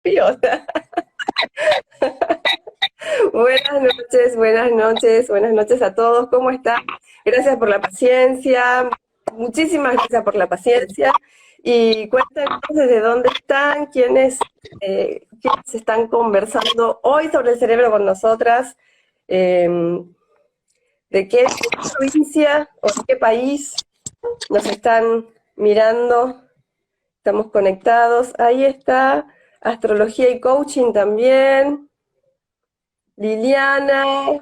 Piola. Buenas noches a todos. ¿Cómo están? Gracias por la paciencia. Muchísimas gracias por la paciencia. Y cuéntenos desde dónde están, quiénes están conversando hoy sobre el cerebro con nosotras, eh, de qué provincia o de qué país nos están mirando. Estamos conectados. Ahí está astrología y coaching también. Liliana,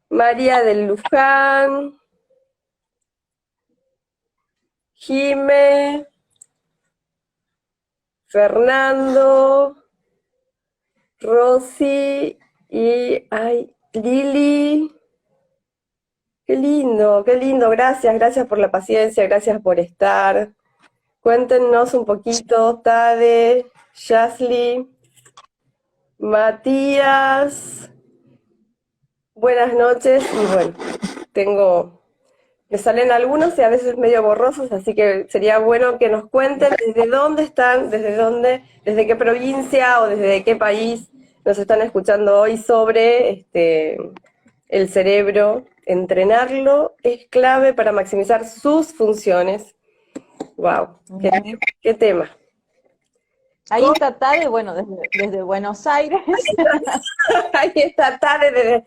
María del Luján, Jime, Fernando, Rosy y Lili. Qué lindo, gracias por la paciencia, gracias por estar. Cuéntenos un poquito, Tade, Yasli, Matías, buenas noches. Y bueno, me salen algunos y a veces medio borrosos, así que sería bueno que nos cuenten desde dónde están, desde qué provincia o desde qué país nos están escuchando hoy sobre el cerebro. Entrenarlo es clave para maximizar sus funciones. Wow, qué tema. Ahí está Tade, bueno, desde Buenos Aires. Ahí está tarde.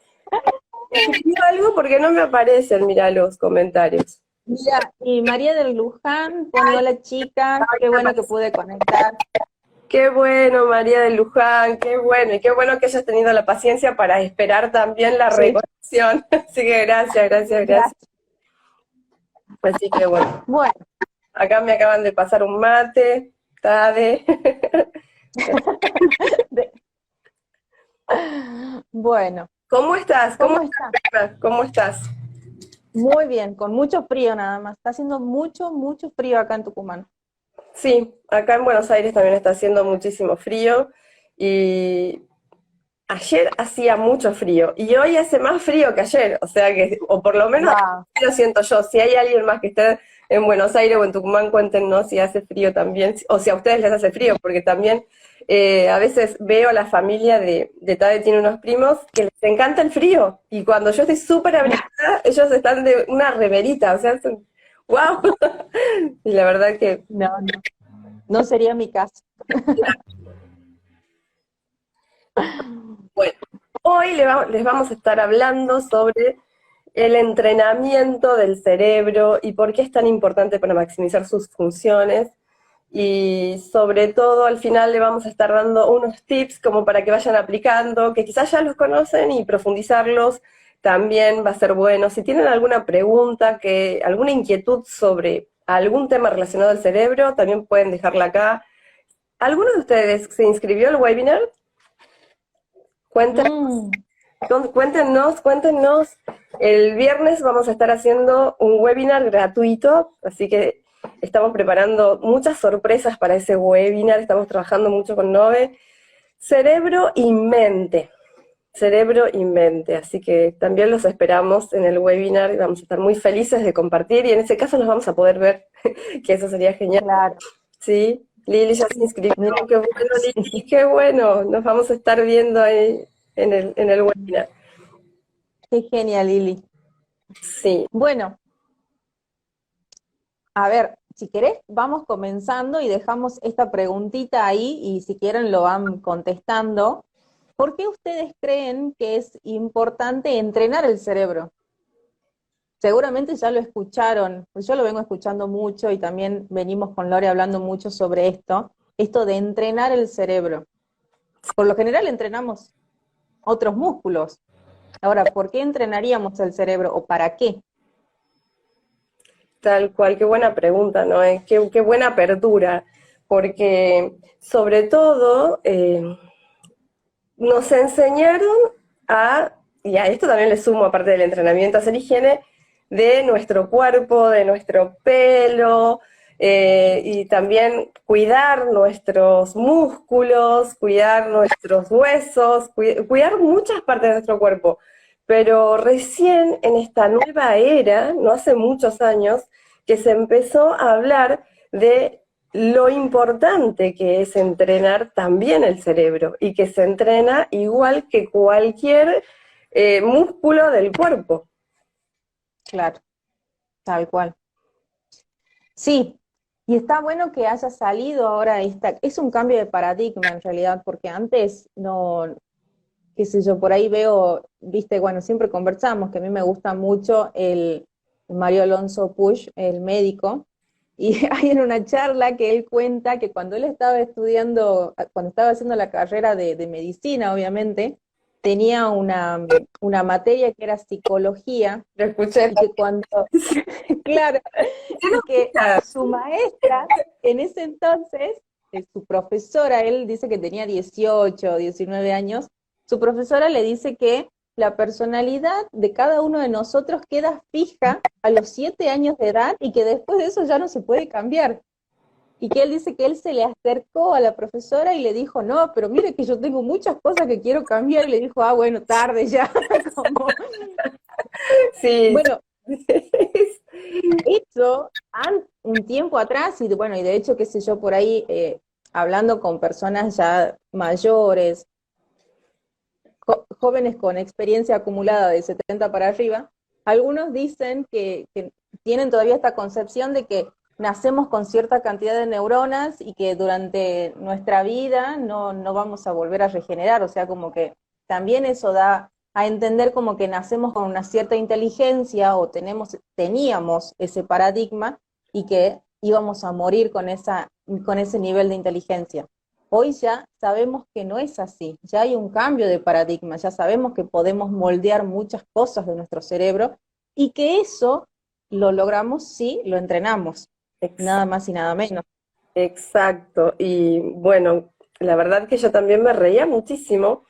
Escribió algo porque no me aparecen, mira los comentarios. Mira, y María del Luján pone hola chicas, qué bueno que pude conectar. Qué bueno, María de Luján, qué bueno, y qué bueno que hayas tenido la paciencia para esperar también la Sí, reconexión. Así que gracias. gracias. Así que bueno, Bueno, acá me acaban de pasar un mate, Tade. de- bueno, ¿Cómo estás? ¿cómo está? ¿Cómo estás? Muy bien, con mucho frío nada más. Está haciendo mucho frío acá en Tucumán. Sí, acá en Buenos Aires también está haciendo muchísimo frío y ayer hacía mucho frío y hoy hace más frío que ayer, o sea que, o por lo menos Wow. así lo siento yo. Si hay alguien más que esté en Buenos Aires o en Tucumán, cuéntenos si hace frío también, o si a ustedes les hace frío, porque también a veces veo a la familia de Tade, tiene unos primos que les encanta el frío, y cuando yo estoy súper abrigada, ellos están de una remerita, o sea, wow. Y la verdad que, No sería mi caso. bueno, hoy les vamos a estar hablando sobre el entrenamiento del cerebro y por qué es tan importante para maximizar sus funciones. Y sobre todo al final le vamos a estar dando unos tips como para que vayan aplicando, que quizás ya los conocen, y profundizarlos también va a ser bueno. Si tienen alguna pregunta, alguna inquietud sobre algún tema relacionado al cerebro, también pueden dejarla acá. ¿Alguno de ustedes se inscribió al webinar? Cuéntenos. Mm, Cuéntenos. El viernes vamos a estar haciendo un webinar gratuito, así que estamos preparando muchas sorpresas para ese webinar, estamos trabajando mucho con Nove. Cerebro y mente, cerebro y mente, así que también los esperamos en el webinar y vamos a estar muy felices de compartir, y en ese caso nos vamos a poder ver, que eso sería genial. claro. Sí, Lili ya se inscribió, Mira, qué bueno, Lili, qué bueno, nos vamos a estar viendo ahí en el webinar. qué genial, Lili. Sí. Bueno, a ver, si querés, vamos comenzando y dejamos esta preguntita ahí y si quieren lo van contestando. ¿Por qué ustedes creen que es importante entrenar el cerebro? Seguramente ya lo escucharon, pues yo lo vengo escuchando mucho y también venimos con Lore hablando mucho sobre esto de entrenar el cerebro. Por lo general entrenamos otros músculos. Ahora, ¿por qué entrenaríamos el cerebro o para qué? Tal cual, qué buena pregunta, ¿no? Qué buena apertura, porque sobre todo nos enseñaron y a esto también le sumo, aparte del entrenamiento, a hacer higiene de nuestro cuerpo, de nuestro pelo, y también cuidar nuestros músculos, cuidar nuestros huesos, cuidar muchas partes de nuestro cuerpo. Pero recién en esta nueva era, no hace muchos años, que se empezó a hablar de lo importante que es entrenar también el cerebro y que se entrena igual que cualquier músculo del cuerpo. Claro, tal cual. Sí, y está bueno que haya salido ahora es un cambio de paradigma en realidad, porque antes no, qué sé yo, por ahí veo, viste, bueno, siempre conversamos, que a mí me gusta mucho el Mario Alonso Puig, el médico, y hay en una charla que él cuenta que cuando él estaba estudiando, cuando estaba haciendo la carrera de medicina, obviamente, tenía una materia que era psicología, Lo escuché. y que cuando, claro, y que su maestra en ese entonces, su profesora, él dice que tenía 18 o 19 años, su profesora le dice que la personalidad de cada uno de nosotros queda fija a los 7 años de edad y que después de eso ya no se puede cambiar. Y que él dice que él se le acercó a la profesora y le dijo, no, pero mire que yo tengo muchas cosas que quiero cambiar. Y le dijo, ah, bueno, tarde ya. Como, Sí, bueno, eso un tiempo atrás, y bueno, y de hecho, qué sé yo, por ahí, hablando con personas ya mayores, jóvenes con experiencia acumulada de 70 para arriba, algunos dicen que tienen todavía esta concepción de que nacemos con cierta cantidad de neuronas y que durante nuestra vida no vamos a volver a regenerar, o sea, como que también eso da a entender como que nacemos con una cierta inteligencia o teníamos ese paradigma y que íbamos a morir con ese nivel de inteligencia. Hoy ya sabemos que no es así, ya hay un cambio de paradigma, ya sabemos que podemos moldear muchas cosas de nuestro cerebro y que eso lo logramos si lo entrenamos, ex- nada más y nada menos. exacto. Y bueno, la verdad que yo también me reía muchísimo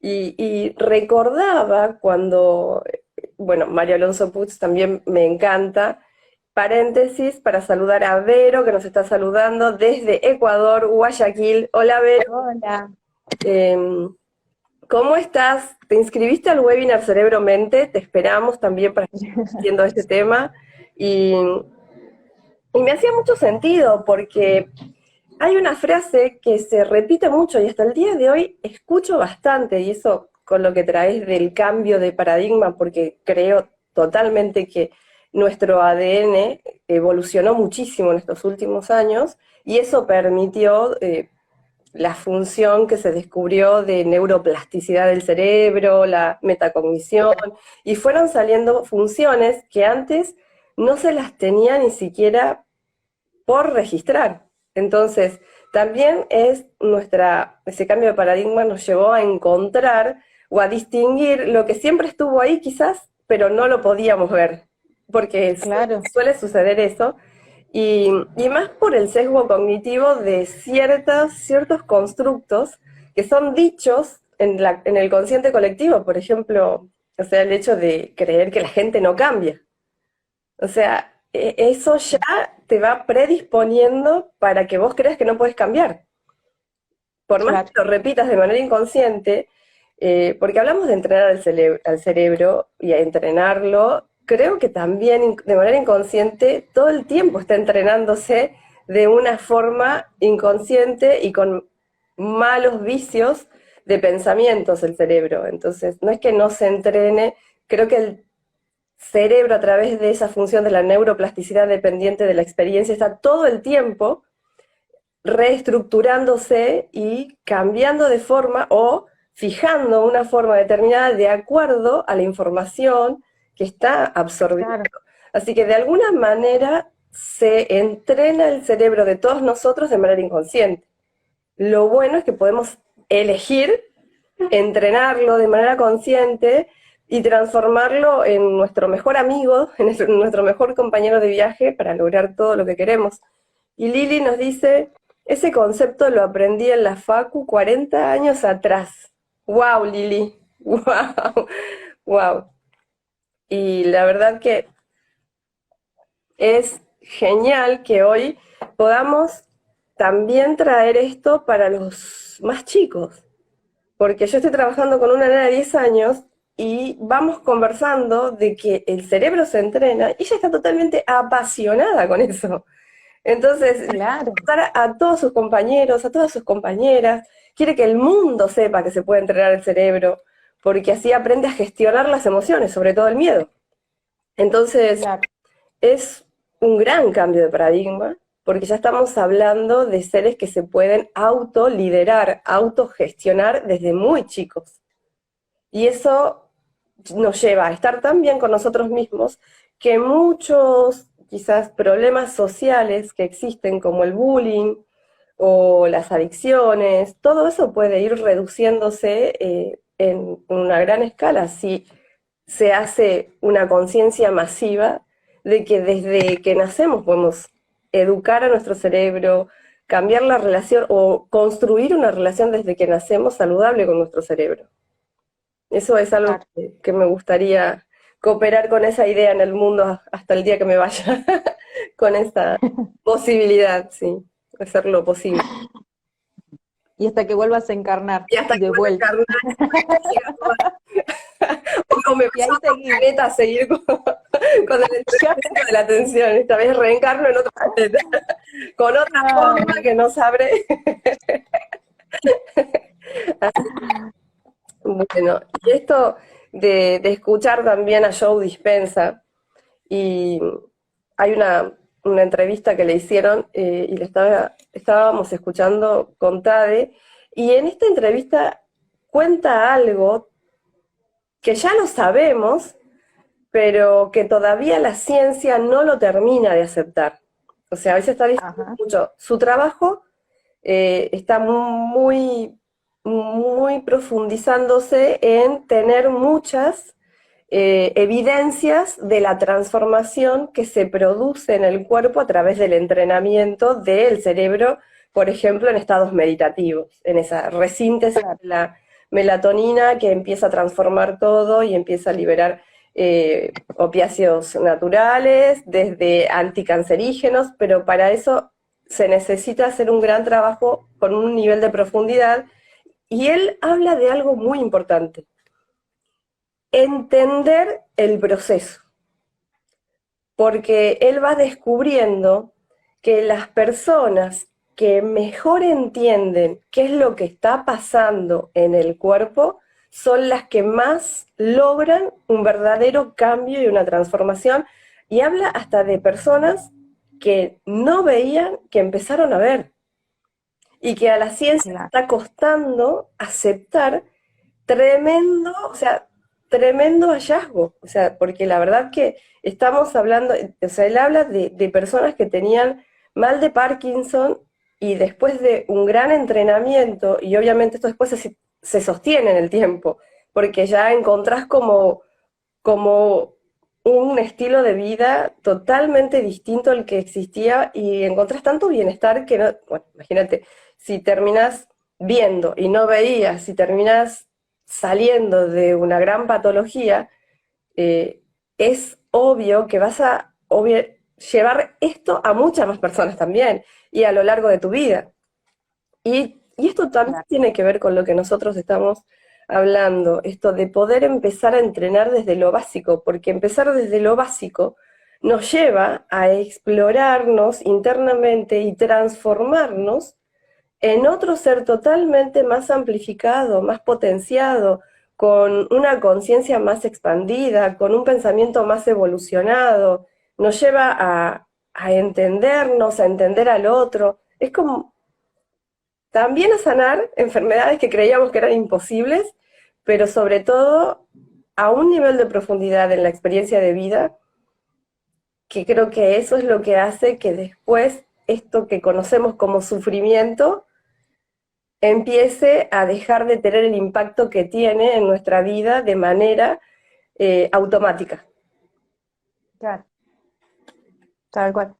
y recordaba cuando, bueno, Mario Alonso Puig también me encanta. Paréntesis para saludar a Vero, que nos está saludando desde Ecuador, Guayaquil. Hola, Vero. Hola. Em, ¿Cómo estás? ¿Te inscribiste al webinar Cerebro Mente? Te esperamos también para seguir discutiendo este tema. Y, y me hacía mucho sentido porque hay una frase que se repite mucho y hasta el día de hoy escucho bastante, y eso con lo que traes del cambio de paradigma, porque creo totalmente que nuestro ADN evolucionó muchísimo en estos últimos años y eso permitió la función que se descubrió de neuroplasticidad del cerebro, la metacognición, y fueron saliendo funciones que antes no se las tenía ni siquiera por registrar. Entonces, también ese cambio de paradigma nos llevó a encontrar o a distinguir lo que siempre estuvo ahí quizás, pero no lo podíamos ver, porque Claro, suele suceder eso, y más por el sesgo cognitivo de ciertos constructos que son dichos en el consciente colectivo, por ejemplo, o sea, el hecho de creer que la gente no cambia. O sea, eso ya te va predisponiendo para que vos creas que no puedes cambiar. Por más que claro, lo repitas de manera inconsciente, porque hablamos de entrenar al cerebro y a entrenarlo, creo que también de manera inconsciente todo el tiempo está entrenándose de una forma inconsciente y con malos vicios de pensamientos el cerebro. Entonces, no es que no se entrene, creo que el cerebro a través de esa función de la neuroplasticidad dependiente de la experiencia está todo el tiempo reestructurándose y cambiando de forma o fijando una forma determinada de acuerdo a la información que está absorbiendo. claro. Así que de alguna manera se entrena el cerebro de todos nosotros de manera inconsciente. Lo bueno es que podemos elegir entrenarlo de manera consciente y transformarlo en nuestro mejor amigo, en nuestro mejor compañero de viaje para lograr todo lo que queremos. Y Lili nos dice, ese concepto lo aprendí en la Facu 40 años atrás. ¡Wow, Lili! ¡Wow! ¡Wow! Y la verdad que es genial que hoy podamos también traer esto para los más chicos, porque yo estoy trabajando con una nena de 10 años y vamos conversando de que el cerebro se entrena y ella está totalmente apasionada con eso. Entonces, le Claro, quiere contar a todos sus compañeros, a todas sus compañeras, quiere que el mundo sepa que se puede entrenar el cerebro, porque así aprende a gestionar las emociones, sobre todo el miedo. Entonces, claro. es un gran cambio de paradigma, porque ya estamos hablando de seres que se pueden autoliderar, autogestionar desde muy chicos. Y eso nos lleva a estar tan bien con nosotros mismos que muchos quizás problemas sociales que existen como el bullying o las adicciones, todo eso puede ir reduciéndose en una gran escala si se hace una conciencia masiva de que desde que nacemos podemos educar a nuestro cerebro, cambiar la relación o construir una relación desde que nacemos saludable con nuestro cerebro. Eso es algo Claro. que me gustaría cooperar con esa idea en el mundo hasta el día que me vaya, con esa posibilidad, sí, hacer lo posible. Y hasta que vuelvas a encarnar Y hasta y que de vuelva a vuelta. encarnar, o me Y vaya ahí a otro seguimos. planeta a seguir con el entrenamiento de la atención. Esta vez reencarno en otro planeta, con otra forma Ay, que no sabré. Bueno, y esto de escuchar también a Joe Dispenza, y hay una entrevista que le hicieron y estábamos escuchando con Tade, y en esta entrevista cuenta algo que ya lo sabemos, pero que todavía la ciencia no lo termina de aceptar. O sea, a veces está diciendo ajá, mucho. Su trabajo está muy, muy profundizándose en tener muchas evidencias de la transformación que se produce en el cuerpo a través del entrenamiento del cerebro, por ejemplo, en estados meditativos, en esa resíntesis claro. de la melatonina que empieza a transformar todo y empieza a liberar opiáceos naturales, desde anticancerígenos, pero para eso se necesita hacer un gran trabajo con un nivel de profundidad. Y él habla de algo muy importante: entender el proceso, porque él va descubriendo que las personas que mejor entienden qué es lo que está pasando en el cuerpo son las que más logran un verdadero cambio y una transformación, y habla hasta de personas que no veían, que empezaron a ver, y que a la ciencia le Claro. está costando aceptar tremendo, o sea, tremendo hallazgo, o sea, porque la verdad que estamos hablando, o sea, él habla de personas que tenían mal de Parkinson y después de un gran entrenamiento, y obviamente esto después se sostiene en el tiempo, porque ya encontrás como un estilo de vida totalmente distinto al que existía y encontrás tanto bienestar que no, bueno, imagínate, si terminás viendo y no veías, si terminás saliendo de una gran patología, eh, es obvio que vas a llevar esto a muchas más personas también y a lo largo de tu vida. Y esto también Claro. tiene que ver con lo que nosotros estamos hablando, esto de poder empezar a entrenar desde lo básico, porque empezar desde lo básico nos lleva a explorarnos internamente y transformarnos en otro ser totalmente más amplificado, más potenciado, con una conciencia más expandida, con un pensamiento más evolucionado. Nos lleva a entendernos, a entender al otro. Es como también a sanar enfermedades que creíamos que eran imposibles, pero sobre todo a un nivel de profundidad en la experiencia de vida, que creo que eso es lo que hace que después esto que conocemos como sufrimiento empiece a dejar de tener el impacto que tiene en nuestra vida de manera automática. Claro. Tal cual.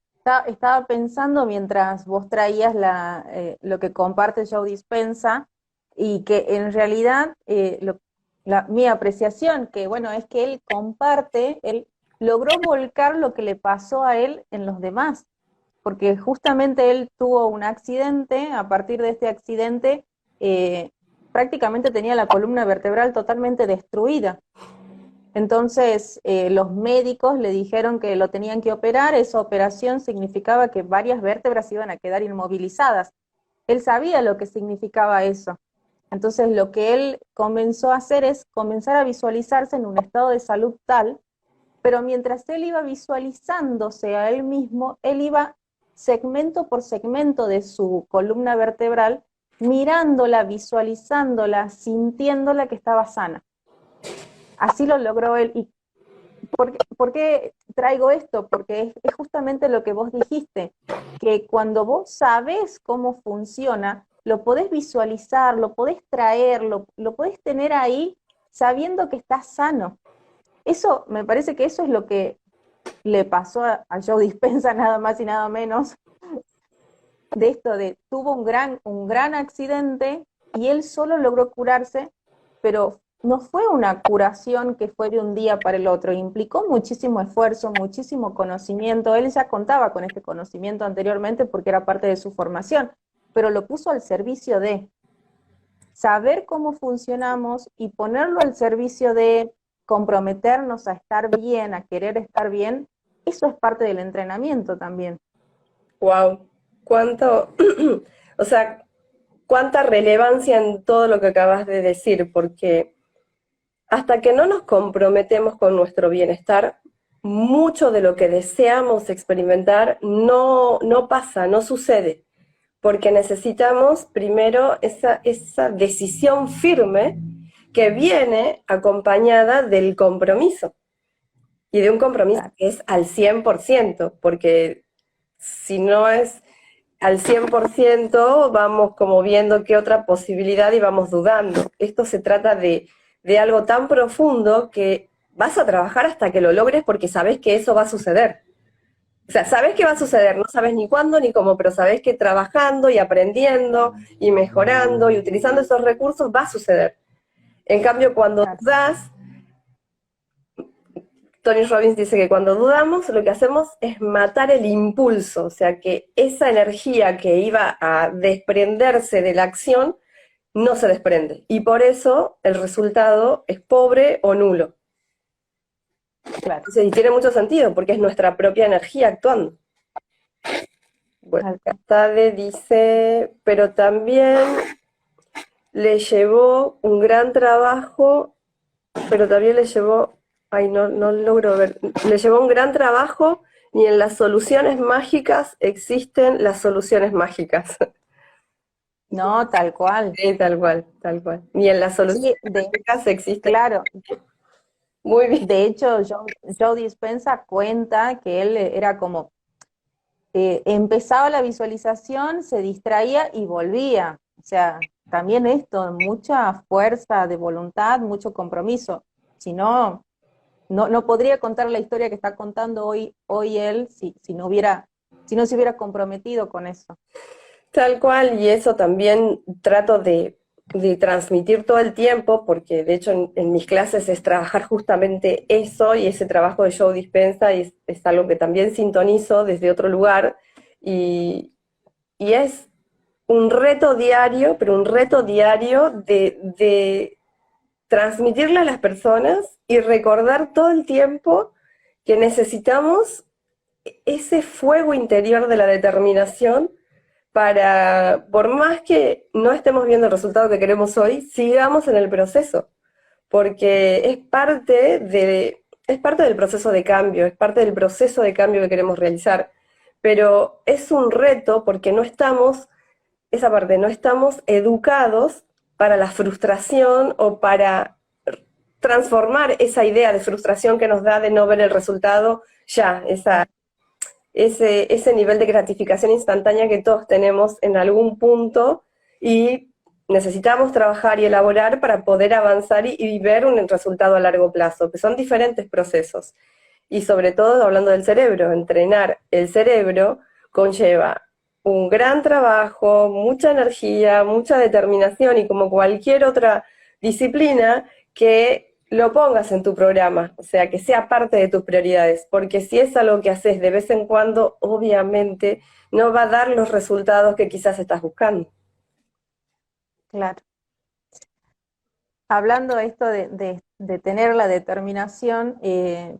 Estaba pensando mientras vos traías lo que comparte Joe Dispensa y que en realidad mi apreciación, que bueno, es que él comparte, él logró volcar lo que le pasó a él en los demás, porque justamente él tuvo un accidente, a partir de este accidente prácticamente tenía la columna vertebral totalmente destruida. Entonces, los médicos le dijeron que lo tenían que operar. Esa operación significaba que varias vértebras iban a quedar inmovilizadas. Él sabía lo que significaba eso. Entonces, lo que él comenzó a hacer es comenzar a visualizarse en un estado de salud tal, pero mientras él iba visualizándose a él mismo, él iba segmento por segmento de su columna vertebral, mirándola, visualizándola, sintiéndola que estaba sana. Así lo logró él. ¿Y por qué traigo esto? Porque es justamente lo que vos dijiste, que cuando vos sabés cómo funciona, lo podés visualizar, lo podés traer, lo podés tener ahí sabiendo que estás sano. Eso, me parece que eso es lo que le pasó a Joe Dispenza, nada más y nada menos, de esto de tuvo un gran accidente y él solo logró curarse, pero no fue una curación que fue de un día para el otro, implicó muchísimo esfuerzo, muchísimo conocimiento. Él ya contaba con este conocimiento anteriormente porque era parte de su formación, pero lo puso al servicio de saber cómo funcionamos y ponerlo al servicio de comprometernos a estar bien, a querer estar bien. Eso es parte del entrenamiento también. Wow, cuánto, o sea, cuánta relevancia en todo lo que acabas de decir, porque hasta que no nos comprometemos con nuestro bienestar, mucho de lo que deseamos experimentar no pasa, no sucede, porque necesitamos primero esa decisión firme que viene acompañada del compromiso, y de un compromiso Claro. que es al 100%, porque si no es al 100% vamos como viendo qué otra posibilidad y vamos dudando. Esto se trata de algo tan profundo que vas a trabajar hasta que lo logres porque sabes que eso va a suceder. O sea, sabes que va a suceder, no sabes ni cuándo ni cómo, pero sabes que trabajando y aprendiendo y mejorando y utilizando esos recursos va a suceder. En cambio, cuando Claro. dudas, Tony Robbins dice que cuando dudamos lo que hacemos es matar el impulso, o sea que esa energía que iba a desprenderse de la acción no se desprende. Y por eso el resultado es pobre o nulo. Claro. Entonces, y tiene mucho sentido porque es nuestra propia energía actuando. Bueno, Tade dice, pero también le llevó un gran trabajo, pero también le llevó, ay, no logro ver, le llevó un gran trabajo, ni en las soluciones mágicas existen las soluciones mágicas. No, tal cual. Sí, tal cual, tal cual. Ni en las soluciones Sí, mágicas existen. claro. Muy bien. De hecho, Joe Dispenza cuenta que él era como, empezaba la visualización, se distraía y volvía. O sea, también esto, mucha fuerza de voluntad, mucho compromiso. Si no, no podría contar la historia que está contando hoy él si no se hubiera comprometido con eso. Tal cual, y eso también trato de transmitir todo el tiempo, porque de hecho en mis clases es trabajar justamente eso, y ese trabajo de Joe Dispenza es algo que también sintonizo desde otro lugar, y, y es un reto diario, pero un reto diario de transmitirle a las personas y recordar todo el tiempo que necesitamos ese fuego interior de la determinación para, por más que no estemos viendo el resultado que queremos hoy, sigamos en el proceso, porque es parte del proceso de cambio, es parte del proceso de cambio que queremos realizar, pero es un reto porque no estamos, esa parte, no estamos educados para la frustración o para transformar esa idea de frustración que nos da de no ver el resultado ya, ese nivel de gratificación instantánea que todos tenemos en algún punto y necesitamos trabajar y elaborar para poder avanzar y ver un resultado a largo plazo, que son diferentes procesos. Y sobre todo, hablando del cerebro, entrenar el cerebro conlleva un gran trabajo, mucha energía, mucha determinación y como cualquier otra disciplina que lo pongas en tu programa, o sea, que sea parte de tus prioridades, porque si es algo que haces de vez en cuando, obviamente no va a dar los resultados que quizás estás buscando. Claro. Hablando de esto de tener la determinación,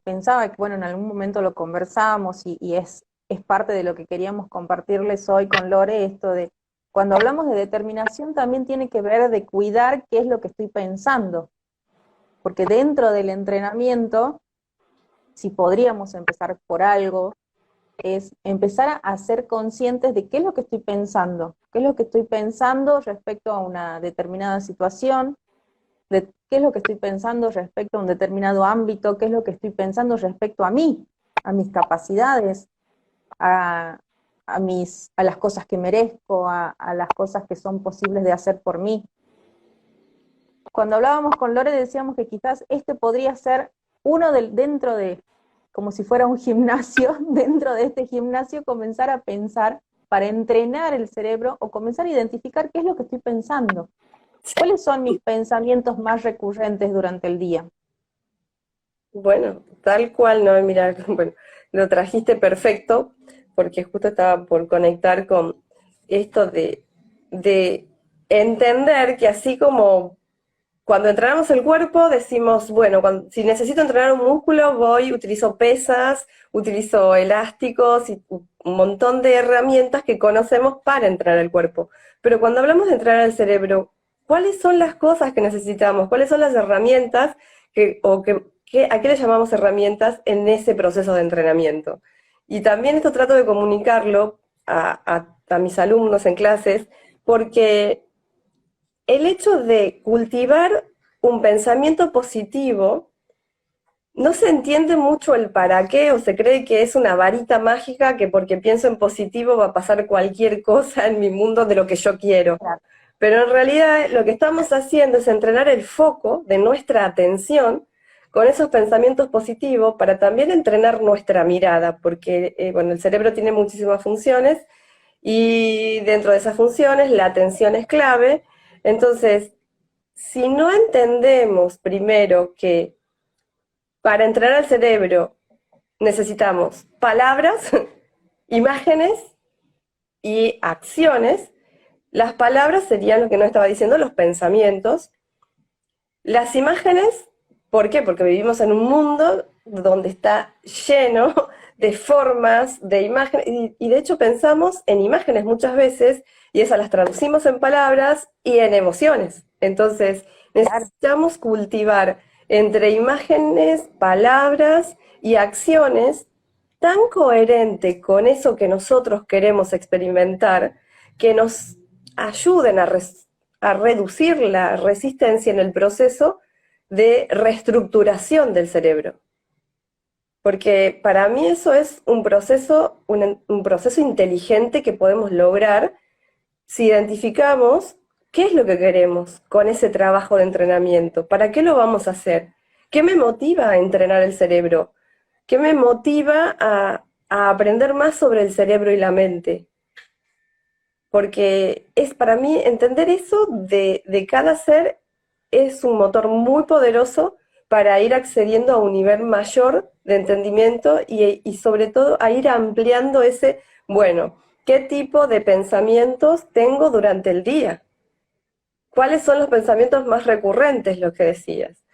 pensaba que, bueno, en algún momento lo conversábamos y es parte de lo que queríamos compartirles hoy con Lore, esto de, cuando hablamos de determinación también tiene que ver de cuidar qué es lo que estoy pensando, porque dentro del entrenamiento, si podríamos empezar por algo, es empezar a ser conscientes de qué es lo que estoy pensando, qué es lo que estoy pensando respecto a una determinada situación, de qué es lo que estoy pensando respecto a un determinado ámbito, qué es lo que estoy pensando respecto a mí, a mis capacidades, a, a las cosas que merezco, a las cosas que son posibles de hacer por mí. Cuando hablábamos con Lore decíamos que quizás este podría ser uno dentro de, como si fuera un gimnasio, dentro de este gimnasio comenzar a pensar para entrenar el cerebro o comenzar a identificar qué es lo que estoy pensando. ¿Cuáles son mis pensamientos más recurrentes durante el día? Bueno, tal cual, no, mira, bueno, lo trajiste perfecto, porque justo estaba por conectar con esto de entender que así como cuando entrenamos el cuerpo decimos, bueno, si necesito entrenar un músculo, utilizo pesas, utilizo elásticos y un montón de herramientas que conocemos para entrenar el cuerpo. Pero cuando hablamos de entrenar el cerebro, ¿cuáles son las cosas que necesitamos? ¿Cuáles son las herramientas a qué le llamamos herramientas en ese proceso de entrenamiento? Y también esto trato de comunicarlo a mis alumnos en clases, porque el hecho de cultivar un pensamiento positivo, no se entiende mucho el para qué, o se cree que es una varita mágica que porque pienso en positivo va a pasar cualquier cosa en mi mundo de lo que yo quiero. Claro. Pero en realidad lo que estamos haciendo es entrenar el foco de nuestra atención con esos pensamientos positivos para también entrenar nuestra mirada, porque bueno, el cerebro tiene muchísimas funciones y dentro de esas funciones la atención es clave. Entonces, si no entendemos primero que para entrenar al cerebro necesitamos palabras, imágenes y acciones, las palabras serían lo que nos estaba diciendo, los pensamientos. Las imágenes, ¿por qué? Porque vivimos en un mundo donde está lleno de formas, de imágenes, y de hecho pensamos en imágenes muchas veces, y esas las traducimos en palabras y en emociones. Entonces, necesitamos cultivar entre imágenes, palabras y acciones tan coherente con eso que nosotros queremos experimentar, que nos ayuden a reducir la resistencia en el proceso de reestructuración del cerebro. Porque para mí eso es un proceso inteligente que podemos lograr si identificamos qué es lo que queremos con ese trabajo de entrenamiento, para qué lo vamos a hacer, qué me motiva a entrenar el cerebro, qué me motiva a aprender más sobre el cerebro y la mente. Porque es para mí entender eso de cada ser es un motor muy poderoso para ir accediendo a un nivel mayor de entendimiento y sobre todo a ir ampliando ese, bueno, ¿qué tipo de pensamientos tengo durante el día? ¿Cuáles son los pensamientos más recurrentes, lo que decías?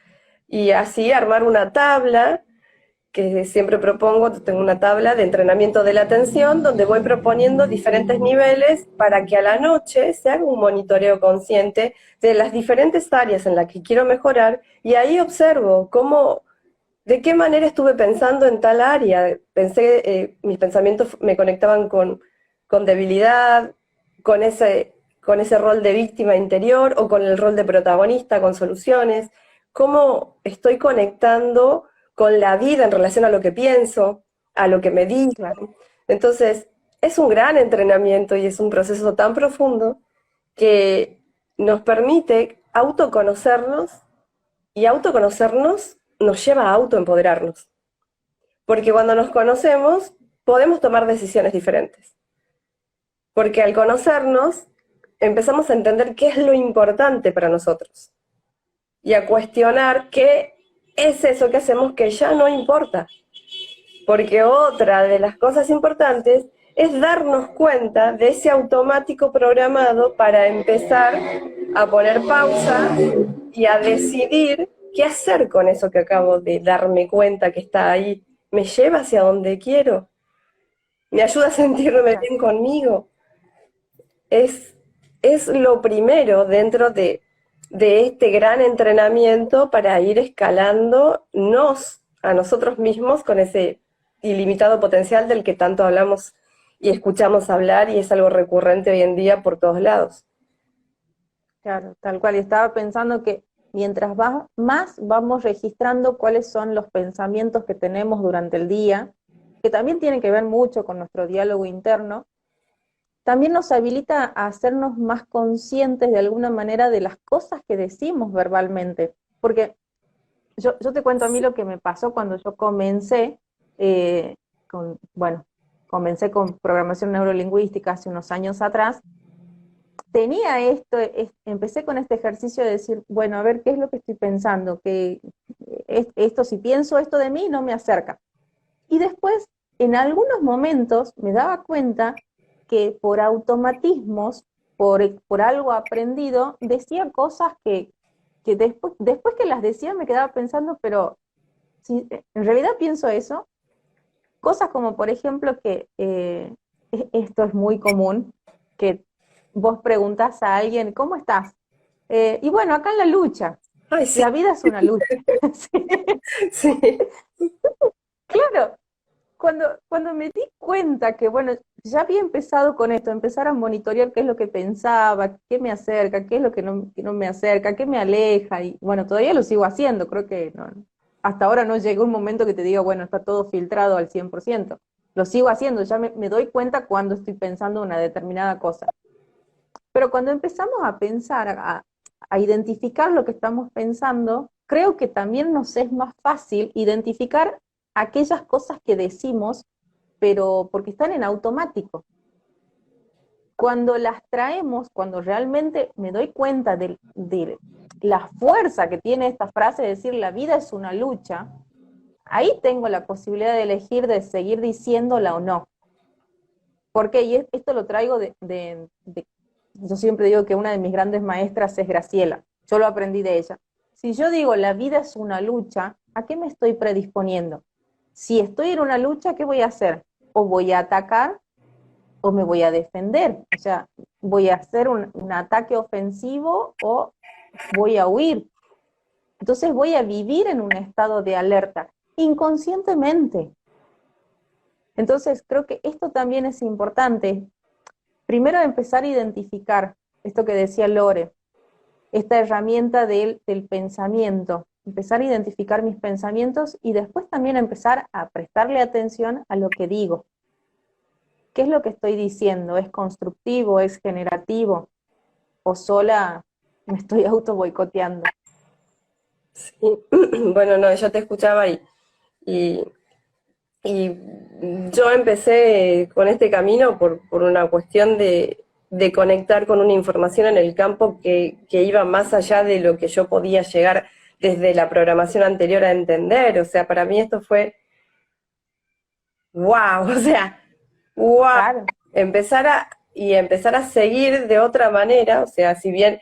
Y así armar una tabla que siempre propongo, tengo una tabla de entrenamiento de la atención donde voy proponiendo diferentes niveles para que a la noche se haga un monitoreo consciente de las diferentes áreas en las que quiero mejorar y ahí observo de qué manera estuve pensando en tal área. Mis pensamientos me conectaban con debilidad, con ese rol de víctima interior o con el rol de protagonista, con soluciones. Cómo estoy conectando con la vida en relación a lo que pienso, a lo que me dicen. Claro. Entonces, es un gran entrenamiento y es un proceso tan profundo que nos permite autoconocernos y autoconocernos nos lleva a autoempoderarnos. Porque cuando nos conocemos podemos tomar decisiones diferentes. Porque al conocernos empezamos a entender qué es lo importante para nosotros y a cuestionar qué es eso que hacemos que ya no importa. Porque otra de las cosas importantes es darnos cuenta de ese automático programado para empezar a poner pausa y a decidir qué hacer con eso que acabo de darme cuenta que está ahí. ¿Me lleva hacia donde quiero? ¿Me ayuda a sentirme bien conmigo? Es, es lo primero dentro de este gran entrenamiento para ir escalándonos a nosotros mismos con ese ilimitado potencial del que tanto hablamos y escuchamos hablar y es algo recurrente hoy en día por todos lados. Claro, tal cual. Y estaba pensando que mientras más vamos registrando cuáles son los pensamientos que tenemos durante el día, que también tienen que ver mucho con nuestro diálogo interno, también nos habilita a hacernos más conscientes de alguna manera de las cosas que decimos verbalmente. Porque yo te cuento a mí lo que me pasó cuando yo comencé, bueno, comencé con programación neurolingüística hace unos años atrás. Tenía esto, empecé con este ejercicio de decir, bueno, a ver, ¿qué es lo que estoy pensando? Que esto, si pienso esto de mí, no me acerca. Y después, en algunos momentos, me daba cuenta que por automatismos, por algo aprendido, decía cosas que después que las decía me quedaba pensando, pero si en realidad pienso eso, cosas como, por ejemplo, que esto es muy común, que vos preguntás a alguien, ¿cómo estás? Y bueno, acá en la lucha, Ay, sí, la vida es una lucha. Sí, sí. claro, cuando me di cuenta que, bueno, ya había empezado con esto, empezar a monitorear qué es lo que pensaba, qué me acerca, qué es lo que no me acerca, qué me aleja, y bueno, todavía lo sigo haciendo, creo que no, hasta ahora no llegó un momento que te diga, bueno, está todo filtrado al 100%. Lo sigo haciendo, ya me doy cuenta cuando estoy pensando una determinada cosa. Pero cuando empezamos a pensar, a identificar lo que estamos pensando, creo que también nos es más fácil identificar aquellas cosas que decimos, pero porque están en automático. Cuando las traemos, cuando realmente me doy cuenta de la fuerza que tiene esta frase de decir la vida es una lucha, ahí tengo la posibilidad de elegir de seguir diciéndola o no. Porque y esto lo traigo yo siempre digo que una de mis grandes maestras es Graciela, yo lo aprendí de ella. Si yo digo la vida es una lucha, ¿a qué me estoy predisponiendo? Si estoy en una lucha, ¿qué voy a hacer? O voy a atacar o me voy a defender. O sea, voy a hacer un ataque ofensivo o voy a huir. Entonces voy a vivir en un estado de alerta, inconscientemente. Entonces creo que esto también es importante. Primero empezar a identificar esto que decía Lore, esta herramienta del pensamiento, empezar a identificar mis pensamientos y después también empezar a prestarle atención a lo que digo. ¿Qué es lo que estoy diciendo? ¿Es constructivo? ¿Es generativo? ¿O sola me estoy auto boicoteando? Sí. Bueno, no, yo te escuchaba y, y yo empecé con este camino por una cuestión de conectar con una información en el campo que iba más allá de lo que yo podía llegar desde la programación anterior a entender. O sea, para mí esto fue wow, o sea, wow, Claro, empezar a seguir de otra manera, o sea, si bien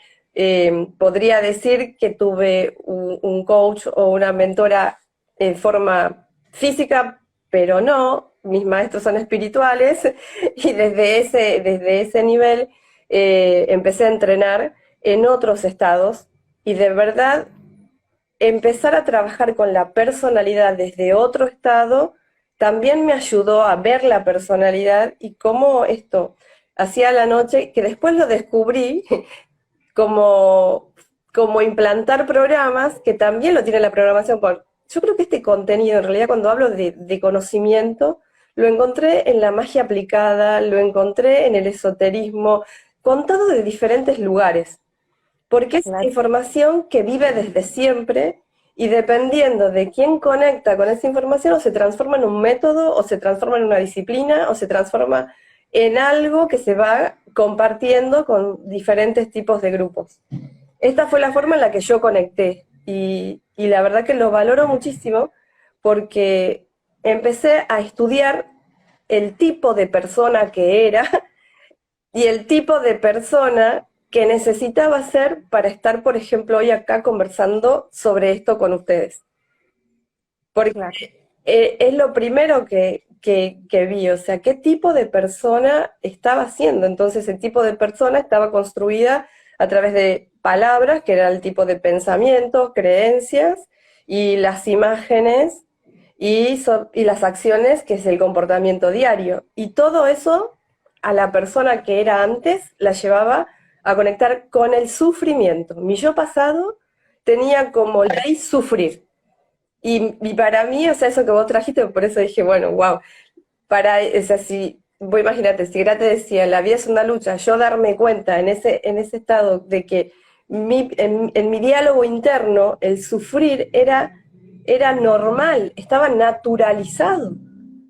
podría decir que tuve un coach o una mentora en forma física, pero no, mis maestros son espirituales y desde ese nivel empecé a entrenar en otros estados y de verdad empezar a trabajar con la personalidad desde otro estado también me ayudó a ver la personalidad y cómo esto hacía la noche, que después lo descubrí como, como implantar programas, que también lo tiene la programación. Yo creo que este contenido, en realidad cuando hablo de conocimiento, lo encontré en la magia aplicada, lo encontré en el esoterismo, contado de diferentes lugares porque es claro. información que vive desde siempre y dependiendo de quién conecta con esa información o se transforma en un método o se transforma en una disciplina o se transforma en algo que se va compartiendo con diferentes tipos de grupos. Esta fue la forma en la que yo conecté y la verdad que lo valoro muchísimo porque empecé a estudiar el tipo de persona que era y el tipo de persona que necesitaba hacer para estar, por ejemplo, hoy acá conversando sobre esto con ustedes. Porque Claro. es lo primero que vi, o sea, qué tipo de persona estaba siendo. Entonces, el tipo de persona estaba construida a través de palabras, que era el tipo de pensamientos, creencias, y las imágenes y las acciones, que es el comportamiento diario. Y todo eso a la persona que era antes la llevaba a conectar con el sufrimiento. Mi yo pasado tenía como ley sufrir. Y para mí, o sea, eso que vos trajiste, por eso dije, bueno, wow, o sea, si, vos imagínate, si Gra te decía, la vida es una lucha, yo darme cuenta en ese estado de que en mi diálogo interno, el sufrir era normal, estaba naturalizado.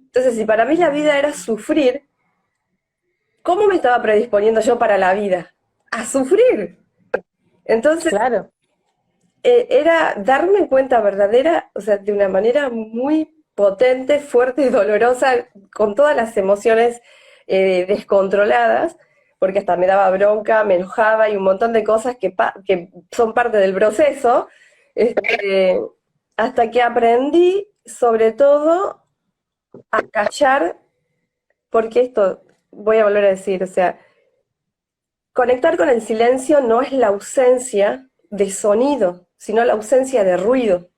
Entonces, si para mí la vida era sufrir, ¿cómo me estaba predisponiendo yo para la vida? A sufrir. Entonces, Claro. era darme cuenta verdadera, o sea, de una manera muy potente, fuerte y dolorosa, con todas las emociones descontroladas, porque hasta me daba bronca, me enojaba y un montón de cosas que son parte del proceso, este, hasta que aprendí, sobre todo, a callar, porque esto, voy a volver a decir, o sea, conectar con el silencio no es la ausencia de sonido, sino la ausencia de ruido.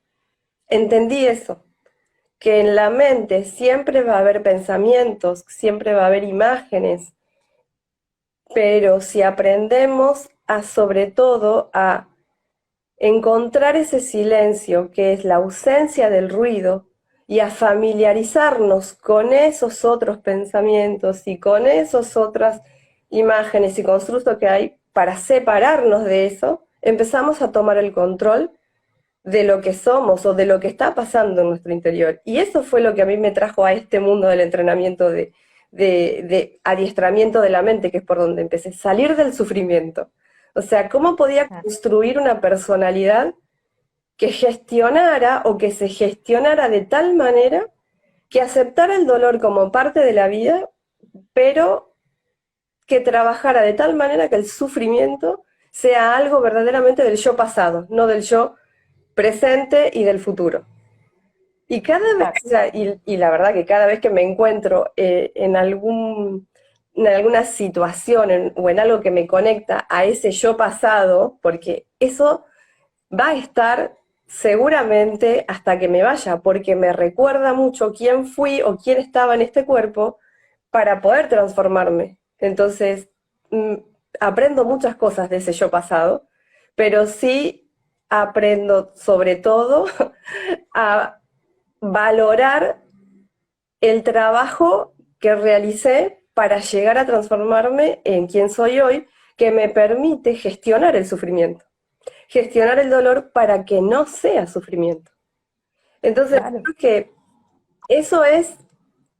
Entendí eso, que en la mente siempre va a haber pensamientos, siempre va a haber imágenes, pero si aprendemos a, sobre todo, a encontrar ese silencio que es la ausencia del ruido y a familiarizarnos con esos otros pensamientos y con esas otras imágenes y constructos que hay para separarnos de eso, empezamos a tomar el control de lo que somos o de lo que está pasando en nuestro interior. Y eso fue lo que a mí me trajo a este mundo del entrenamiento de adiestramiento de la mente, que es por donde empecé, salir del sufrimiento. O sea, ¿cómo podía construir una personalidad que gestionara o que se gestionara de tal manera que aceptara el dolor como parte de la vida, pero que trabajara de tal manera que el sufrimiento sea algo verdaderamente del yo pasado, no del yo presente y del futuro? Y cada vez, Claro. o sea, y la verdad que cada vez que me encuentro en alguna situación o en algo que me conecta a ese yo pasado, porque eso va a estar seguramente hasta que me vaya, porque me recuerda mucho quién fui o quién estaba en este cuerpo para poder transformarme. Entonces, mm, aprendo muchas cosas de ese yo pasado, pero sí aprendo sobre todo a valorar el trabajo que realicé para llegar a transformarme en quien soy hoy, que me permite gestionar el sufrimiento, gestionar el dolor para que no sea sufrimiento. Entonces, Claro. creo que eso es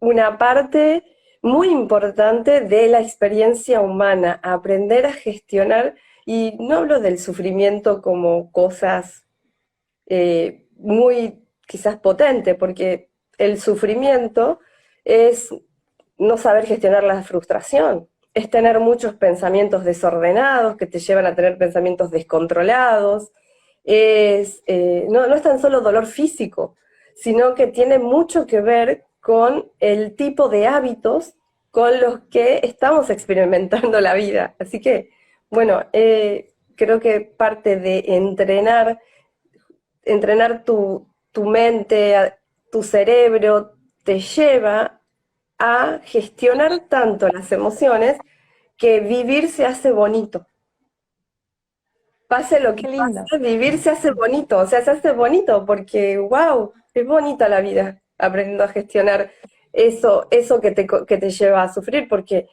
una parte muy importante de la experiencia humana, aprender a gestionar, y no hablo del sufrimiento como cosas muy quizás potente, porque el sufrimiento es no saber gestionar la frustración, es tener muchos pensamientos desordenados que te llevan a tener pensamientos descontrolados, no es tan solo dolor físico, sino que tiene mucho que ver con el tipo de hábitos con los que estamos experimentando la vida. Así que, bueno, creo que parte de entrenar tu mente, tu cerebro, te lleva a gestionar tanto las emociones que vivir se hace bonito. Pase lo que Qué lindo. pase, vivir se hace bonito. O sea, se hace bonito porque, wow, es bonita la vida aprendiendo a gestionar eso que te lleva a sufrir, porque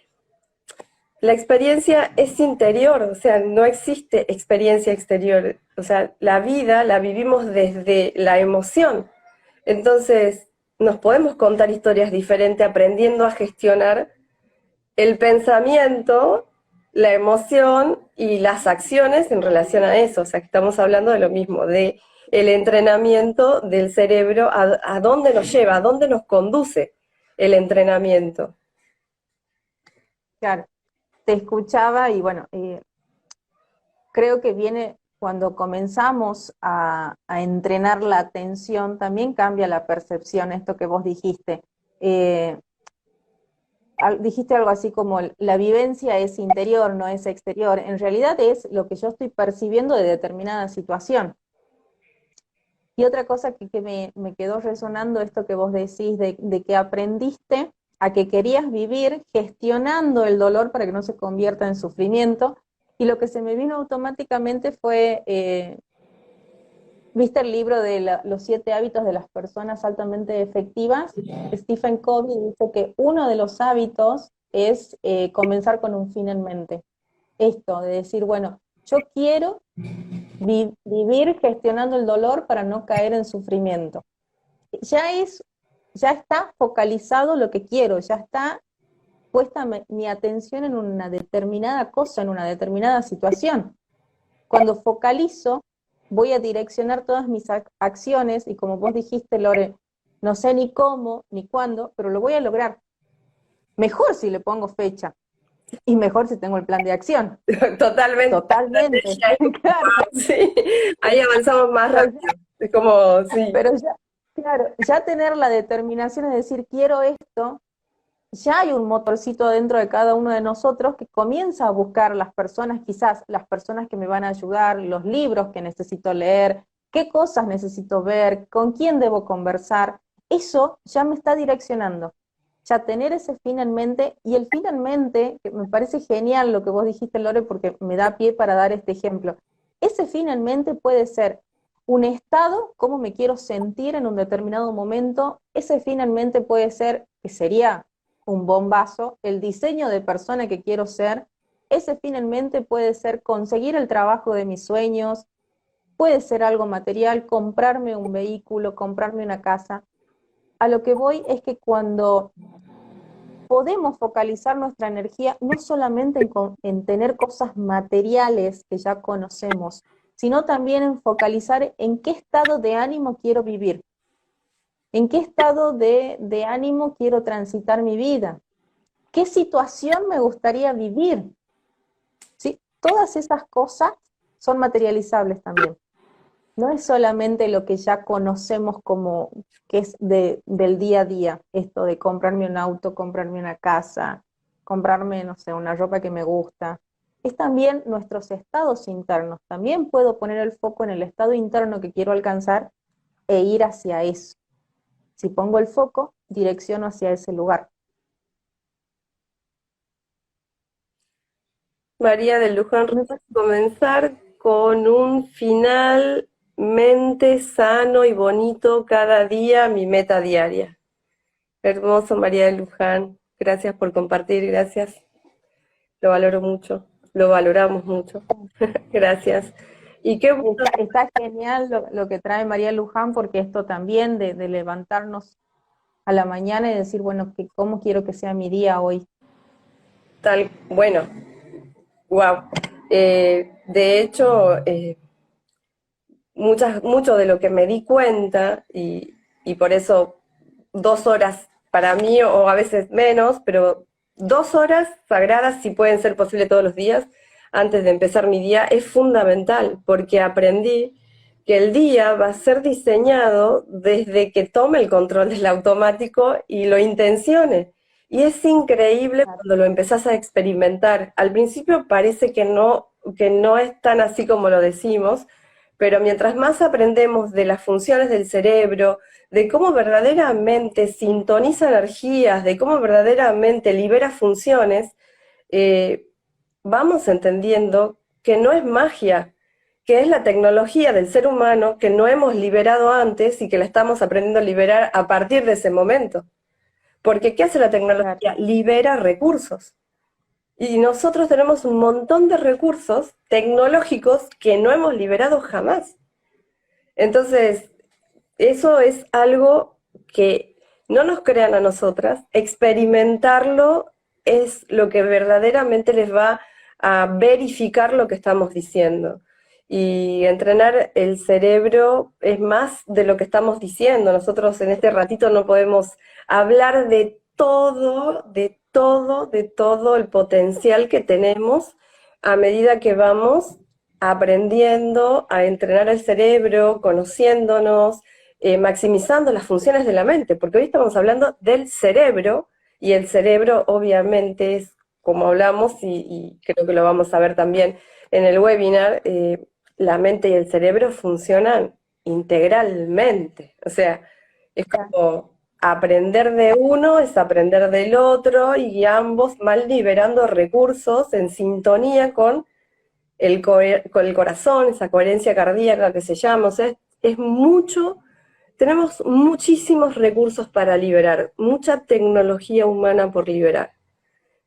la experiencia es interior, o sea, no existe experiencia exterior. O sea, la vida la vivimos desde la emoción. Entonces, nos podemos contar historias diferentes aprendiendo a gestionar el pensamiento, la emoción y las acciones en relación a eso. O sea, que estamos hablando de lo mismo, de el entrenamiento del cerebro, a dónde nos lleva, a dónde nos conduce el entrenamiento. Claro. Te escuchaba y bueno, creo que viene cuando comenzamos a entrenar la atención, también cambia la percepción, esto que vos dijiste. Eh, Dijiste algo así como la vivencia es interior, no es exterior. En realidad es lo que yo estoy percibiendo de determinada situación. Y otra cosa que me quedó resonando esto que vos decís, de que aprendiste a que querías vivir gestionando el dolor para que no se convierta en sufrimiento. Y lo que se me vino automáticamente fue, ¿viste el libro de los 7 hábitos de las personas altamente efectivas? Stephen Covey dice que uno de los hábitos es comenzar con un fin en mente. Esto de decir, bueno, yo quiero vivir gestionando el dolor para no caer en sufrimiento. Ya está focalizado lo que quiero, ya está puesta mi atención en una determinada cosa, en una determinada situación. Cuando focalizo, voy a direccionar todas mis acciones y como vos dijiste, Lore, no sé ni cómo ni cuándo, pero lo voy a lograr. Mejor si le pongo fecha y mejor si tengo el plan de acción. Totalmente. Totalmente. Claro. Sí, ahí avanzamos más rápido. Es como, sí. Pero ya, claro, ya tener la determinación de decir quiero esto, ya hay un motorcito dentro de cada uno de nosotros que comienza a buscar las personas, quizás las personas que me van a ayudar, los libros que necesito leer, qué cosas necesito ver, con quién debo conversar. Eso ya me está direccionando. Ya tener ese fin en mente, y el fin en mente, que me parece genial lo que vos dijiste, Lore, porque me da pie para dar este ejemplo. Ese fin en mente puede ser un estado, cómo me quiero sentir en un determinado momento. Ese fin en mente puede ser, que sería un bombazo, el diseño de persona que quiero ser. Ese fin en mente puede ser conseguir el trabajo de mis sueños, puede ser algo material, comprarme un vehículo, comprarme una casa. A lo que voy es que cuando podemos focalizar nuestra energía no solamente en tener cosas materiales que ya conocemos, sino también en focalizar en qué estado de ánimo quiero vivir, en qué estado de ánimo quiero transitar mi vida, qué situación me gustaría vivir. ¿Sí? Todas esas cosas son materializables también. No es solamente lo que ya conocemos como que es del día a día, esto de comprarme un auto, comprarme una casa, comprarme, no sé, una ropa que me gusta. Es también nuestros estados internos. También puedo poner el foco en el estado interno que quiero alcanzar e ir hacia eso. Si pongo el foco, direcciono hacia ese lugar. María de Luján, comenzar con un final mente sano y bonito cada día, mi meta diaria. Hermoso, María de Luján. Gracias por compartir, gracias. Lo valoro mucho, lo valoramos mucho. Gracias. Y qué bueno. Está genial lo que trae María Luján, porque esto también de levantarnos a la mañana y decir, bueno, ¿cómo quiero que sea mi día hoy? Bueno, wow. De hecho, mucho de lo que me di cuenta, y por eso 2 horas para mí, o a veces menos, pero 2 horas sagradas, si pueden ser posible todos los días, antes de empezar mi día, es fundamental, porque aprendí que el día va a ser diseñado desde que tome el control del automático y lo intencione. Y es increíble cuando lo empezás a experimentar. Al principio parece que no es tan así como lo decimos, pero mientras más aprendemos de las funciones del cerebro, de cómo verdaderamente sintoniza energías, de cómo verdaderamente libera funciones, vamos entendiendo que no es magia, que es la tecnología del ser humano que no hemos liberado antes y que la estamos aprendiendo a liberar a partir de ese momento. Porque ¿qué hace la tecnología? Libera recursos. Y nosotros tenemos un montón de recursos tecnológicos que no hemos liberado jamás. Entonces, eso es algo que no nos crean a nosotras, experimentarlo es lo que verdaderamente les va a verificar lo que estamos diciendo. Y entrenar el cerebro es más de lo que estamos diciendo. Nosotros en este ratito no podemos hablar de todo, de todo, de todo el potencial que tenemos a medida que vamos aprendiendo a entrenar el cerebro, conociéndonos, maximizando las funciones de la mente, porque hoy estamos hablando del cerebro, y el cerebro obviamente es, como hablamos, y creo que lo vamos a ver también en el webinar, la mente y el cerebro funcionan integralmente, o sea, es como aprender de uno es aprender del otro y ambos van liberando recursos en sintonía con con el corazón, esa coherencia cardíaca que se llama, o sea, es mucho, tenemos muchísimos recursos para liberar, mucha tecnología humana por liberar.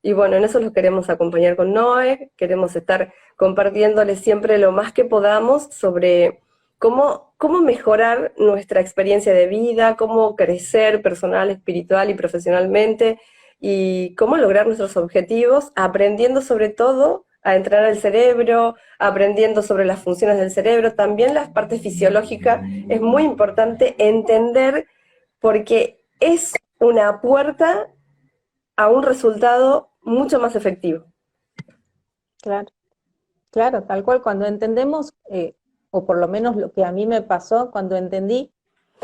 Y bueno, en eso los queremos acompañar con Noé, queremos estar compartiéndoles siempre lo más que podamos sobre cómo mejorar nuestra experiencia de vida, cómo crecer personal, espiritual y profesionalmente, y cómo lograr nuestros objetivos, aprendiendo sobre todo a entrenar el cerebro, aprendiendo sobre las funciones del cerebro, también la parte fisiológica es muy importante entender porque es una puerta a un resultado mucho más efectivo. Claro, claro, tal cual, cuando entendemos, o por lo menos lo que a mí me pasó, cuando entendí,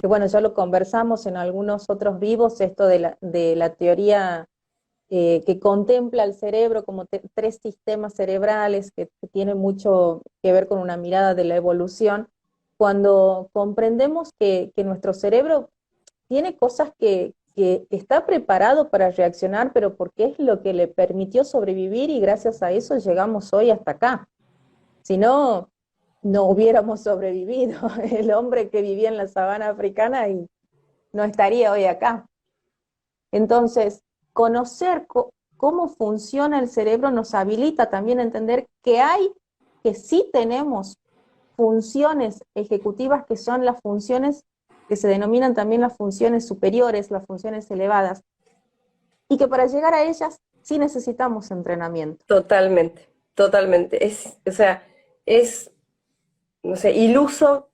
que bueno, ya lo conversamos en algunos otros vivos, esto de la teoría que contempla el cerebro como tres sistemas cerebrales que tiene mucho que ver con una mirada de la evolución, cuando comprendemos que nuestro cerebro tiene cosas que está preparado para reaccionar, pero porque es lo que le permitió sobrevivir y gracias a eso llegamos hoy hasta acá. Si no, no hubiéramos sobrevivido. El hombre que vivía en la sabana africana y no estaría hoy acá. Entonces, conocer cómo funciona el cerebro nos habilita también a entender que sí tenemos funciones ejecutivas que son las funciones que se denominan también las funciones superiores, las funciones elevadas, y que para llegar a ellas sí necesitamos entrenamiento. Totalmente, totalmente. O sea, es, no sé, iluso